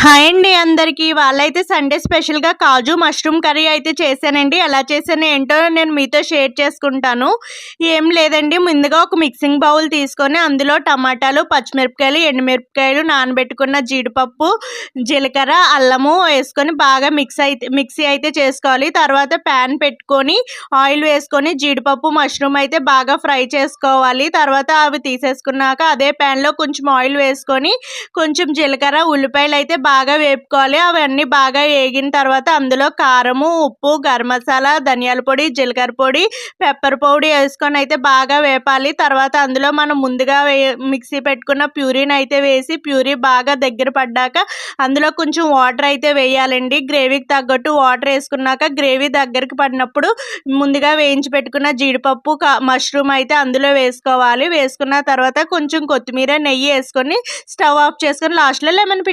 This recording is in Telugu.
హాయ్ అండి అందరికీ. వాళ్ళైతే సండే స్పెషల్‌గా కాజు మష్రూమ్ కర్రీ అయితే చేశానండి. ఎలా చేశానో ఏంటో నేను మీతో షేర్ చేసుకుంటాను. ఏం లేదండి, ముందుగా ఒక మిక్సింగ్ బౌల్ తీసుకొని అందులో టమాటాలు, పచ్చిమిరపకాయలు, ఎండుమిరపకాయలు, నానబెట్టుకున్న జీడిపప్పు, జీలకర్ర, అల్లము వేసుకొని బాగా మిక్సీ అయితే చేసుకోవాలి. తర్వాత ప్యాన్ పెట్టుకొని ఆయిల్ వేసుకొని జీడిపప్పు, మష్రూమ్ అయితే బాగా ఫ్రై చేసుకోవాలి. తర్వాత అవి తీసేసుకున్నాక అదే ప్యాన్‌లో కొంచెం ఆయిల్ వేసుకొని కొంచెం జీలకర్ర, ఉల్లిపాయలు అయితే బాగా వేపుకోవాలి. అవన్నీ బాగా వేగిన తర్వాత అందులో కారము, ఉప్పు, గరం మసాలా, ధనియాల పొడి, జీలకర్ర పొడి, పెప్పర్ పౌడర్ వేసుకొని అయితే బాగా వేపాలి. తర్వాత అందులో మనం ముందుగా మిక్సీ పెట్టుకున్న ప్యూరీని అయితే వేసి ప్యూరీ బాగా దగ్గర పడ్డాక అందులో కొంచెం వాటర్ అయితే వేయాలండి. గ్రేవీకి తగ్గట్టు వాటర్ వేసుకున్నాక గ్రేవీ దగ్గరికి పడినప్పుడు ముందుగా వేయించి పెట్టుకున్న జీడిపప్పు, మష్రూమ్ అయితే అందులో వేసుకోవాలి. వేసుకున్న తర్వాత కొంచెం కొత్తిమీర, నెయ్యి వేసుకొని స్టవ్ ఆఫ్ చేసుకొని లాస్ట్లో లెమన్